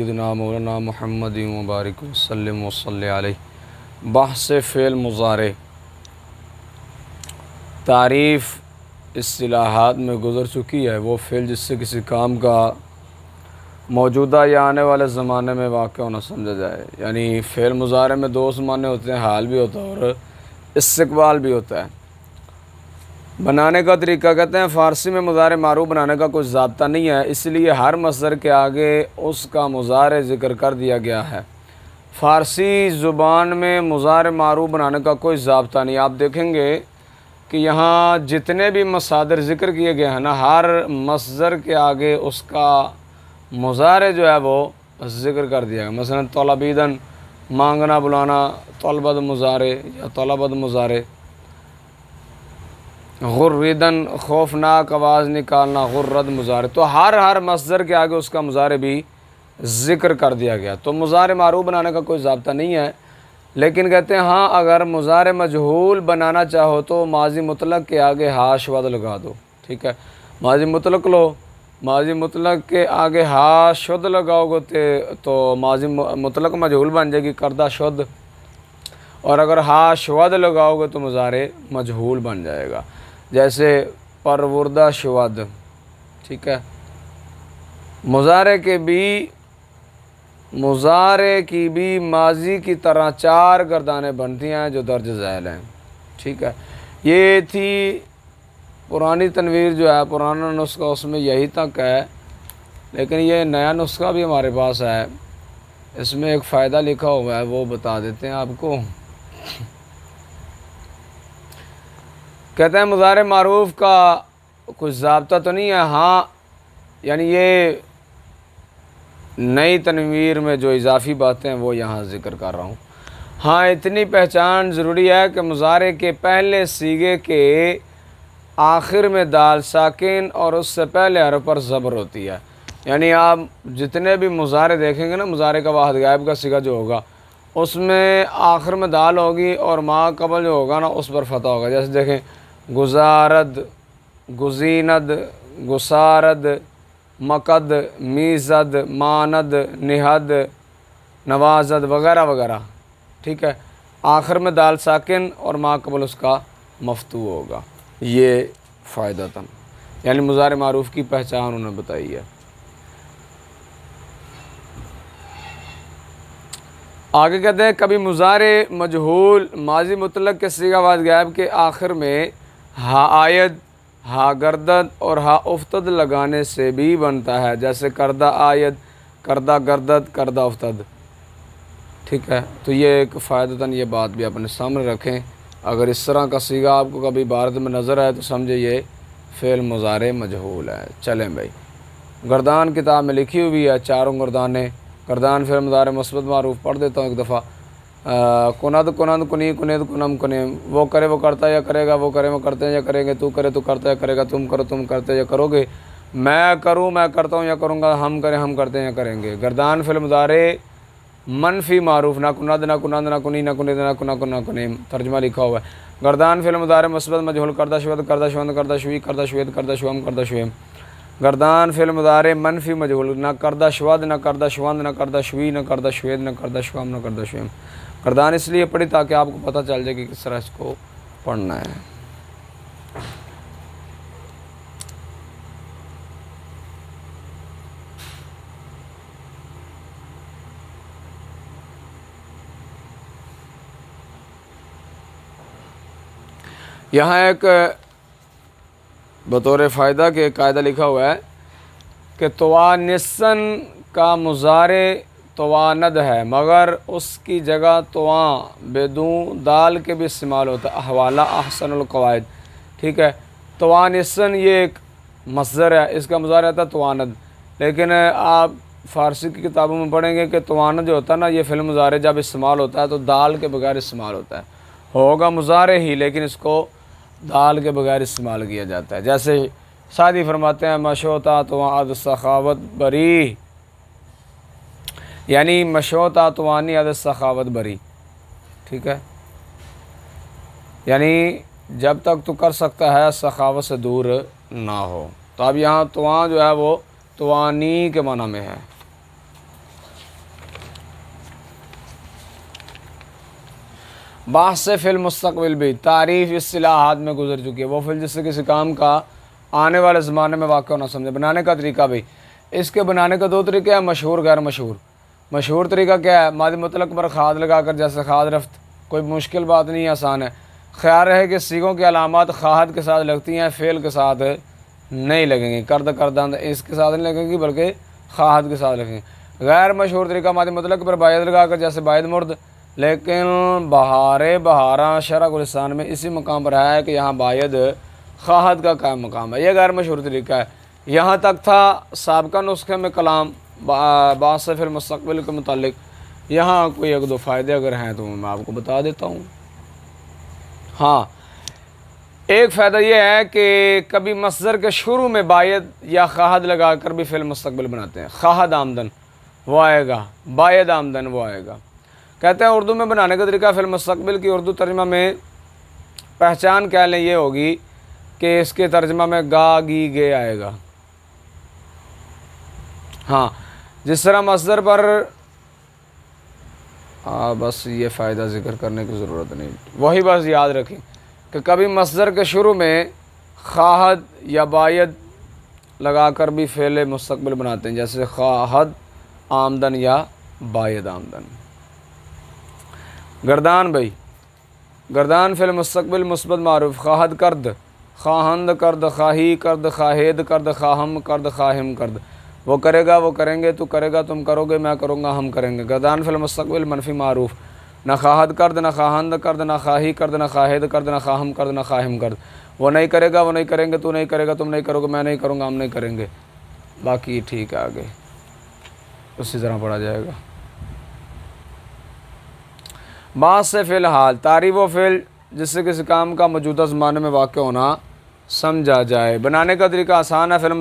سیدنا مولانا محمد مبارک وسلم وصلی علیہ۔ بحث فعل مضارع، تعریف اصطلاحات میں گزر چکی ہے۔ وہ فعل جس سے کسی کام کا موجودہ یا آنے والے زمانے میں واقع ہونا سمجھا جائے۔ یعنی فعل مضارع میں دو زمانے ہوتے ہیں، حال بھی ہوتا ہے اور استقبال بھی ہوتا ہے۔ بنانے کا طریقہ کہتے ہیں فارسی میں مضارع معروف بنانے کا کوئی ضابطہ نہیں ہے، اس لیے ہر مصدر کے آگے اس کا مضارع ذکر کر دیا گیا ہے۔ فارسی زبان میں مضارع معروف بنانے کا کوئی ضابطہ نہیں۔ آپ دیکھیں گے کہ یہاں جتنے بھی مصادر ذکر کیے گئے ہیں نا، ہر مصدر کے آگے اس کا مضارع جو ہے وہ ذکر کر دیا گیا۔ مثلا طلبیدن مانگنا بلانا، طلبد مضارع یا طلبد مضارع۔ غردن خوفناک آواز نکالنا، غرد مضارع۔ تو ہر مصدر کے آگے اس کا مضارع بھی ذکر کر دیا گیا۔ تو مضارع معروف بنانے کا کوئی ضابطہ نہیں ہے، لیکن کہتے ہیں ہاں اگر مضارع مجہول بنانا چاہو تو ماضی مطلق کے آگے ہا شد لگا دو۔ ٹھیک ہے، ماضی مطلق لو، ماضی مطلق کے آگے ہا شد لگاؤ گے تو ماضی مطلق مجہول بن جائے گی، کردہ شد، اور اگر ہا شود لگاؤ گے تو مضارع مجہول بن جائے گا، جیسے پروردہ شود۔ ٹھیک ہے، مضارع کی بھی ماضی کی طرح چار گردانیں بنتی ہیں جو درج ذیل ہیں۔ ٹھیک ہے، یہ تھی پرانی تنویر جو ہے، پرانا نسخہ اس میں یہی تک ہے، لیکن یہ نیا نسخہ بھی ہمارے پاس ہے، اس میں ایک فائدہ لکھا ہوا ہے، وہ بتا دیتے ہیں آپ کو۔ کہتے ہیں مضارع معروف کا کچھ ضابطہ تو نہیں ہے، ہاں یعنی یہ نئی تنویر میں جو اضافی باتیں ہیں وہ یہاں ذکر کر رہا ہوں۔ ہاں اتنی پہچان ضروری ہے کہ مضارع کے پہلے صیغے کے آخر میں دال ساکن اور اس سے پہلے حرف پر زبر ہوتی ہے۔ یعنی آپ جتنے بھی مضارع دیکھیں گے نا، مضارع کا واحد غائب کا صیغہ جو ہوگا اس میں آخر میں دال ہوگی اور ما قبل جو ہوگا نا اس پر فتح ہوگا۔ جیسے دیکھیں گزارد، گزیند، گسارد، مقد، میزد، ماند، نہد، نوازد وغیرہ وغیرہ۔ ٹھیک ہے، آخر میں دال ساکن اور ما قبل اس کا مفتوح ہوگا۔ یہ فائدہ تن، یعنی مضارع معروف کی پہچان انہوں نے بتائی ہے۔ آگے کہتے ہیں کبھی مضارع مجہول ماضی مطلق کے صیغہ واحد غائب کے آخر میں ہا آید، ہا گردد اور ہا افتد لگانے سے بھی بنتا ہے، جیسے کردہ آید، کردہ گردد، کردہ افتد۔ ٹھیک ہے، تو یہ ایک فائدتاً یہ بات بھی اپنے سامنے رکھیں، اگر اس طرح کا صیغہ آپ کو کبھی عبارت میں نظر آئے تو سمجھے یہ فعل مضارع مجہول ہے۔ چلیں بھائی، گردان کتاب میں لکھی ہوئی ہے چاروں گردانیں۔ گردان فعل مضارع مثبت معروف پڑھ دیتا ہوں ایک دفعہ۔ کند، کنند، کنی، کنید، کنم، کنیم۔ وہ کرے وہ کرتا یا کرے گا، وہ کرے وہ کرتے ہیں یا کریں گے، تو کرے تو کرتا یا کرے گا، تم کرو تم کرتے یا کرو گے، میں کروں میں کرتا ہوں یا کروں گا، ہم کریں ہم کرتے ہیں یا کریں گے۔ گردان فعل مضارع منفی معروف، نہ کند، نہ کنند، نہ کنی، نہ کنید، نہ کنا، کنا، کنیم۔ ترجمہ لکھا ہوا ہے۔ گردان فعل مضارع مثبت مجہول کردہ شود، کردہ شوند، کردہ شوی، کردہ شوید، کردہ شوم، کردہ شویم۔ گردان فعل مضارع منفی مجہول، نہ کردہ شود، نہ کردہ شوند، نہ کردہ شوی، نہ کردہ شوید، نہ کردہ شوم، نہ کردہ شویم۔ گردان اس لیے پڑھی تاکہ آپ کو پتہ چل جائے کہ کس طرح اس کو پڑھنا ہے۔ یہاں ایک بطور فائدہ کے قاعدہ لکھا ہوا ہے کہ توانسن کا مضارع تواند ہے، مگر اس کی جگہ تواں بدون دال کے بھی استعمال ہوتا ہے۔ حوالہ احسن القواعد۔ ٹھیک ہے، توانسن یہ ایک مصدر ہے، اس کا مضارع آتا ہے تواند، لیکن آپ فارسی کی کتابوں میں پڑھیں گے کہ تواند جو ہوتا ہے نا، یہ فعل مضارع جب استعمال ہوتا ہے تو دال کے بغیر استعمال ہوتا ہے، ہوگا مضارع ہی لیکن اس کو دال کے بغیر استعمال کیا جاتا ہے۔ جیسے سعدی فرماتے ہیں مشوطہ توان سخاوت بری، یعنی مشوطہ توانی عد سخاوت بری۔ ٹھیک ہے، یعنی جب تک تو کر سکتا ہے سخاوت سے دور نہ ہو۔ تو اب یہاں تواں جو ہے وہ توانی کے معنی میں ہے۔ بحث فعل مستقبل بھی تعریف اصطلاحات میں گزر چکی ہے، وہ فعل جس سے کسی کام کا آنے والے زمانے میں واقع ہونا سمجھے۔ بنانے کا طریقہ بھی، اس کے بنانے کا دو طریقے ہیں، مشہور غیر مشہور۔ مشہور طریقہ کیا ہے؟ ماضی مطلق پر کھاد لگا کر، جیسے کھاد رفت، کوئی مشکل بات نہیں ہے، آسان ہے۔ خیال رہے کہ سیغوں کی علامات خواہد کے ساتھ لگتی ہیں، فعل کے ساتھ نہیں لگیں گی، کرد کردہ اس کے ساتھ نہیں لگیں گی بلکہ خواہد کے ساتھ لگیں گی۔ غیر مشہور طریقہ ماضی مطلق پر باید لگا کر، جیسے باید مرد، لیکن بہاراں شرح گلستان میں اسی مقام پر ہے کہ یہاں باید خواہد کا قائم مقام ہے، یہ غیر مشہور طریقہ ہے۔ یہاں تک تھا سابقہ نسخے میں کلام بحث فعل مستقبل کے متعلق۔ یہاں کوئی ایک دو فائدے اگر ہیں تو میں آپ کو بتا دیتا ہوں۔ ہاں، ایک فائدہ یہ ہے کہ کبھی مصدر کے شروع میں باید یا خواہد لگا کر بھی فعل مستقبل بناتے ہیں۔ خواہد آمدن وہ آئے گا، باید آمدن وہ آئے گا۔ کہتے ہیں اردو میں بنانے کا طریقہ فعل مستقبل کی اردو ترجمہ میں پہچان کہہ لیں یہ ہوگی کہ اس کے ترجمہ میں گا گی گے آئے گا۔ ہاں، جس طرح مصدر پر بس یہ فائدہ ذکر کرنے کی ضرورت نہیں، وہی بس یاد رکھیں کہ کبھی مصدر کے شروع میں خواہد یا باید لگا کر بھی فعل مستقبل بناتے ہیں، جیسے خواہد آمدن یا باید آمدن۔ گردان بھائی، گردان فعل مستقبل مثبت معروف، خواہد کرد، خواہند کرد، خواہی کرد، خواہید کرد، خواہم کرد، خواہم کرد۔ وہ کرے گا، وہ کریں گے، تو کرے گا، تم کرو گے، میں کروں گا، ہم کریں گے۔ گردان فعل مستقبل منفی معروف، نہ خواہد کرد، نہ خواہند کرد، نہ خواہی کرد، نہ خواہید کرد، نہ خواہم کرد، نہ خواہم کرد۔ وہ نہیں کرے گا، وہ نہیں کریں گے، تو نہیں کرے گا، تم نہیں کرو گے، میں نہیں کروں گا، ہم نہیں کریں گے۔ باقی ٹھیک ہے، آگے اسی طرح پڑھا جائے گا۔ بعض سے فعل حال، تعریف و فعل جس سے کسی کام کا موجودہ زمانے میں واقع ہونا سمجھا جائے۔ بنانے کا طریقہ آسان ہے، فعل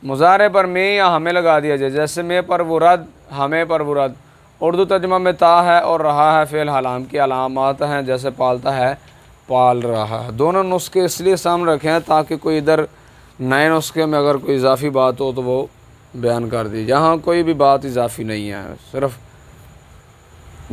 مضارع پر میں یا ہمیں لگا دیا جائے، جیسے میں پر ورد، ہمیں پر ورد۔ اردو ترجمہ میں تا ہے اور رہا ہے فعل حلام کی علامات ہیں، جیسے پالتا ہے، پال رہا ہے۔ دونوں نسخے اس لیے سامنے رکھے ہیں تاکہ کوئی ادھر نئے نسخے میں اگر کوئی اضافی بات ہو تو وہ بیان کر دی۔ یہاں کوئی بھی بات اضافی نہیں ہے، صرف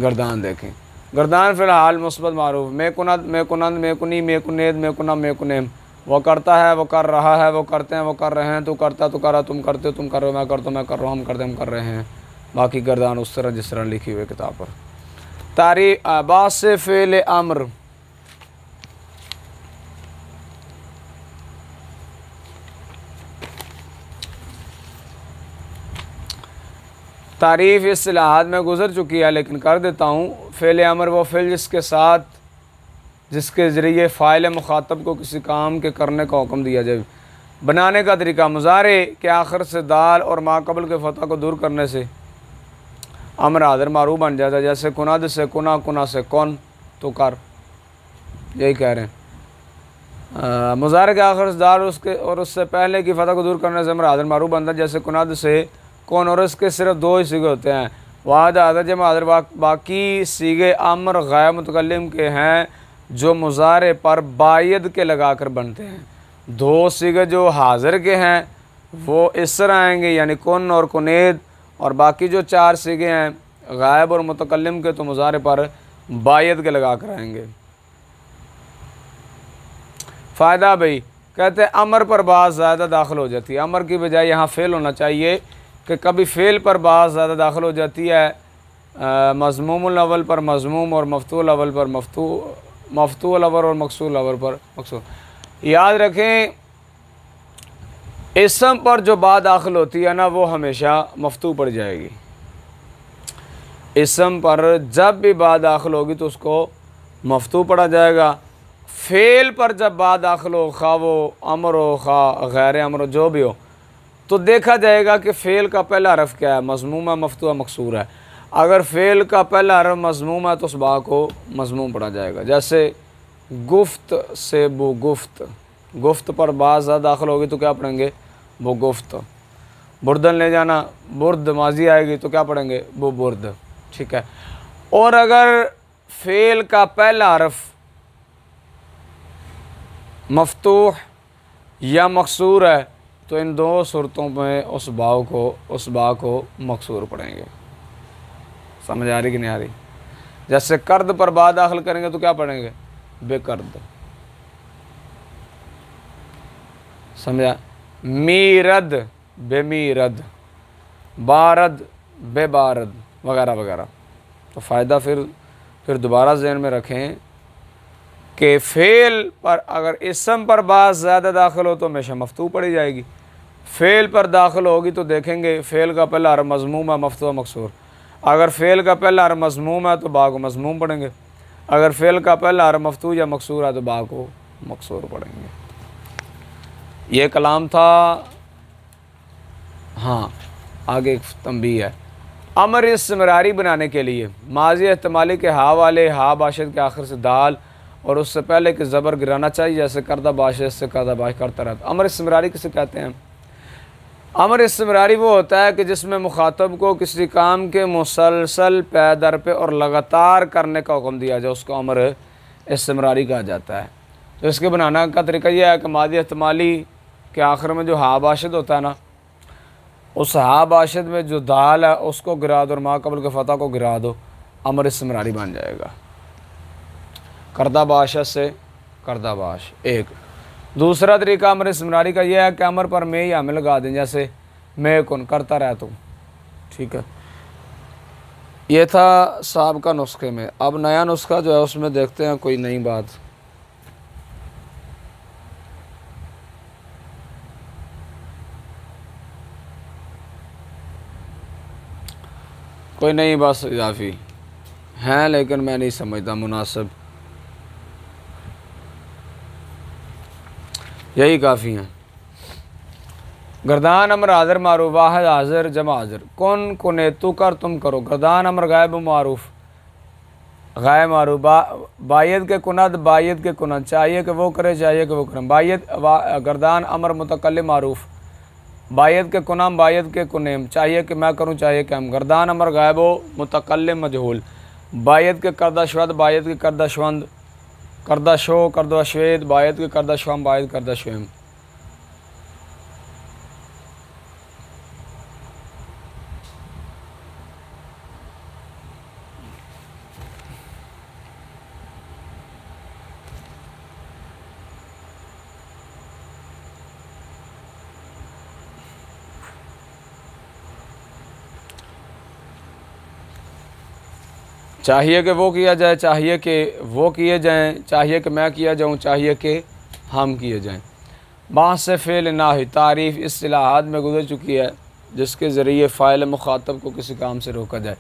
گردان دیکھیں۔ گردان فی الحال مثبت معروف، میں کند، میں کنند، میں کنی، میں کنید، میں کنم، میں کنیم۔ وہ کرتا ہے، وہ کر رہا ہے، وہ کرتے ہیں، وہ کر رہے ہیں، تو کرتا، تو کرا، تم کرتے ہو، تم کر رہے ہو، میں کرتا ہوں، میں کر رہا ہوں، ہم کرتے ہیں، ہم کر رہے ہیں۔ باقی گردان اس طرح جس طرح لکھی ہوئی کتاب پر۔ تعریف بعض سے فعل امر، تعریف اصطلاحات میں گزر چکی ہے لیکن کر دیتا ہوں۔ فعل امر وہ فعل جس کے ذریعے فاعل مخاطب کو کسی کام کے کرنے کا حکم دیا جائے۔ بنانے کا طریقہ، مضارع کے آخر سے دال اور ما قبل کے فتح کو دور کرنے سے امر حاضر معروف بن جاتا ہے، جیسے کناد سے کنا، کنا سے کون، تو کر، یہی کہہ رہے ہیں۔ مضارع کے آخر سے دال اور اس سے پہلے کی فتح کو دور کرنے سے امر حاضر معروف بنتا ہے، جیسے کناد سے کون، اور اس کے صرف دو ہی صیغے ہوتے ہیں، واحد حاضر جمع حاضر۔ باقی صیغے امر غیر متکلم کے ہیں جو مضارع پر باید کے لگا کر بنتے ہیں۔ دو صیغے جو حاضر کے ہیں وہ اس طرح آئیں گے، یعنی کن اور کنید، اور باقی جو چار صیغے ہیں غائب اور متکلم کے تو مضارع پر باید کے لگا کر آئیں گے۔ فائدہ بھائی، کہتے ہیں امر پر بعض زیادہ داخل ہو جاتی ہے، امر کی بجائے یہاں فعل ہونا چاہیے کہ کبھی فعل پر بعض زیادہ داخل ہو جاتی ہے، مضموم الاول پر مضموم اور مفتوح الاول پر مفتوح الاول اور مکسور الاول پر مکسور۔ یاد رکھیں اسم پر جو با داخل ہوتی ہے نا وہ ہمیشہ مفتوح پڑ جائے گی۔ اسم پر جب بھی با داخل ہوگی تو اس کو مفتوح پڑھا جائے گا۔ فعل پر جب با داخل ہو، خواہ وہ امر ہو خواہ غیر امر ہو، جو بھی ہو، تو دیکھا جائے گا کہ فعل کا پہلا حرف کیا ہے، مضموم ہے، مفتوح ہے، مکسور ہے۔ اگر فعل کا پہلا حرف مضموم ہے تو اس با کو مضموم پڑھا جائے گا، جیسے گفت سے بو گفت، گفت پر با زیادہ داخل ہوگی تو کیا پڑھیں گے، وہ گفت۔ بردن لے جانا، برد ماضی آئے گی تو کیا پڑھیں گے، وہ برد، ٹھیک ہے۔ اور اگر فعل کا پہلا حرف مفتوح یا مکسور ہے تو ان دو صورتوں میں اس با کو مکسور پڑھیں گے۔ سمجھ آ رہی کہ نہیں آ رہی؟ جیسے کرد پر با داخل کریں گے تو کیا پڑھیں گے؟ بے کرد. سمجھا؟ میرد بے میرد، بارد بے بارد وغیرہ وغیرہ. تو فائدہ پھر دوبارہ ذہن میں رکھیں کہ فعل پر اگر اسم پر با زیادہ داخل ہو تو ہمیشہ مفتوح پڑھی جائے گی. فعل پر داخل ہوگی تو دیکھیں گے فعل کا پہلا حرف مضموم ہے، مفتوح مکسور. اگر فعل کا پہلا حرف مضموم ہے تو با کو مضموم پڑھیں گے، اگر فعل کا پہلا حرف مفتوح یا مکسور ہے تو با کو مکسور پڑھیں گے. یہ کلام تھا. ہاں آگے ایک تنبیہ ہے. امر استمراری بنانے کے لیے ماضی احتمالی کے ہا والے ہا باشد کے آخر سے دال اور اس سے پہلے کہ زبر گرانا چاہیے، جیسے کردہ باشد سے کردہ باش کرتا رہتا. امر استمراری کسے کہتے ہیں؟ امر استمراری وہ ہوتا ہے کہ جس میں مخاطب کو کسی کام کے مسلسل پے در پہ اور لگاتار کرنے کا حکم دیا جائے، اس کو امر استمراری کہا جاتا ہے. تو اس کے بنانا کا طریقہ یہ ہے کہ ماضی احتمالی کے آخر میں جو ہا باشد ہوتا ہے نا، اس ہا باشد میں جو دال ہے اس کو گرا دو اور ما قبل کے فتح کو گرا دو، امر استمراری بن جائے گا. کردہ باشد سے کردہ باش. ایک دوسرا طریقہ امر استمراری کا یہ ہے کہ امر پر میں یا میں لگا دیں، جیسے میں کن کرتا رہتا ہوں. ٹھیک ہے، یہ تھا سابقہ نسخے میں. اب نیا نسخہ جو ہے اس میں دیکھتے ہیں کوئی نئی بات. کوئی نئی بات اضافی ہیں لیکن میں نہیں سمجھتا مناسب. یہی کافی ہیں. گردان امر حاضر معروف، واحد حاضر جمع حاضر. کن کنے تو کر تم کرو. گردان امر غائب معروف، غائب معروف. باید کے کند باید کے کند، چاہیے کہ وہ کرے چاہیے کہ وہ کریں. باید گردان امر متکلم معروف، باید کے کنم باید کے کنیم، چاہیے کہ میں کروں چاہیے کہ ہم. گردان امر غائب و متکلم مجہول. باید کے کردہ شود باید کے کردہ شوند، کردہ شو کردہ شوید، باید کے کردہ شوم باید کردہ شویم. چاہیے کہ وہ کیا جائے چاہیے کہ وہ کیے جائیں، چاہیے کہ میں کیا جاؤں چاہیے کہ ہم کیے جائیں. بعض سے فعل ناہی تعریف اصطلاحات میں گزر چکی ہے جس کے ذریعے فاعل مخاطب کو کسی کام سے روکا جائے.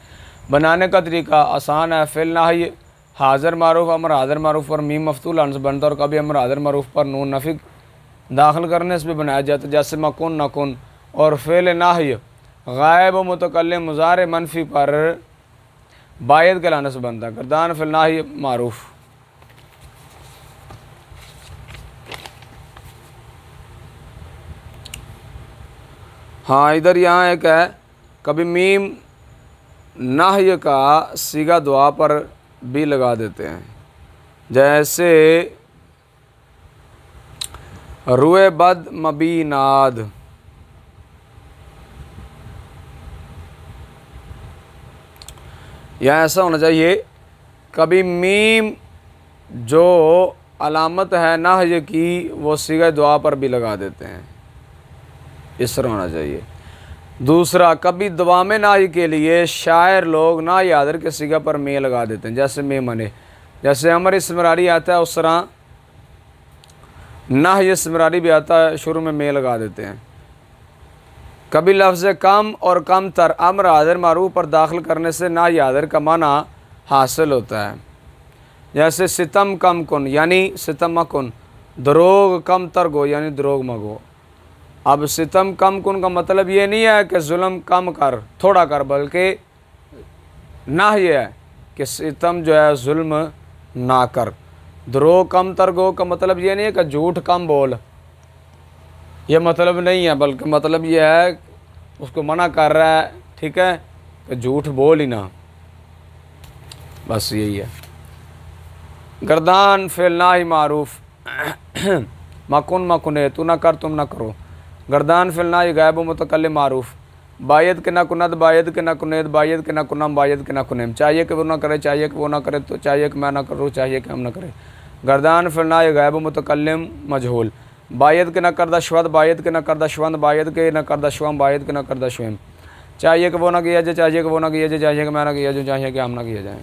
بنانے کا طریقہ آسان ہے. فعل ناہی حاضر معروف امر حاضر معروف پر میم مفتوح لفظ بنتا اور کبھی امر حاضر معروف پر نون نفی داخل کرنے سے بھی بنایا جاتا، جیسے مکن نکن. اور فعل ناہی غائب و متکلم مضارع منفی پر باید کے لانے سے بنتا. گردان فعل ناہی معروف. ہاں ادھر یہاں ایک ہے، کبھی میم ناہی کا صیغہ دعا پر بھی لگا دیتے ہیں، جیسے روئے بد مبیناد. یہاں ایسا ہونا چاہیے کبھی میم جو علامت ہے ناہی کی وہ صیغہ دعا پر بھی لگا دیتے ہیں، اس طرح ہونا چاہیے. دوسرا کبھی دوام ناہی کے لیے شاعر لوگ ناہی حاضر کے صیغہ پر میں لگا دیتے ہیں، جیسے میں منے. جیسے امر استمراری آتا ہے اس طرح ناہی استمراری بھی آتا ہے، شروع میں لگا دیتے ہیں. کبھی لفظ کم اور کم تر امر حاضر معروف پر داخل کرنے سے ناہی حاضر کا معنی حاصل ہوتا ہے، جیسے ستم کم کن یعنی ستم مکن، دروغ کم تر گو یعنی دروغ مگو. اب ستم کم کن کا مطلب یہ نہیں ہے کہ ظلم کم کر تھوڑا کر، بلکہ ناہی ہے کہ ستم جو ہے ظلم نہ کر. دروغ کم تر گو کا مطلب یہ نہیں ہے کہ جھوٹ کم بول، یہ مطلب نہیں ہے، بلکہ مطلب یہ ہے اس کو منع کر رہا ہے، ٹھیک ہے، کہ جھوٹ بول ہی نہ، بس یہی ہے. گردان فعل ناہی معروف مکن مکنے تو نہ کر تم نہ کرو. گردان فعل ناہی غائب و متکلم معروف باید کے نہ کند، باید کے نہ کنید، باید کے نہ کنم، باید کے نہ کنیم، چاہیے کہ وہ نہ کرے، چاہیے کہ وہ نہ کرے، تو چاہیے کہ میں نہ کروں، چاہیے کہ ہم نہ کریں۔ گردان فعل غائب متکلم مجہول، باید کے نہ کردہ شود، باید کے نہ کردہ شوند، باید کے نہ کردہ شوم، باید کے نہ کردہ شویم، چاہیے کہ وہ نہ کیا جائے، چاہیے کہ وہ نہ کیا جائے، چاہیے کہ میں نہ کیا جائے، چاہیے کہ ہم نہ کیا جائیں۔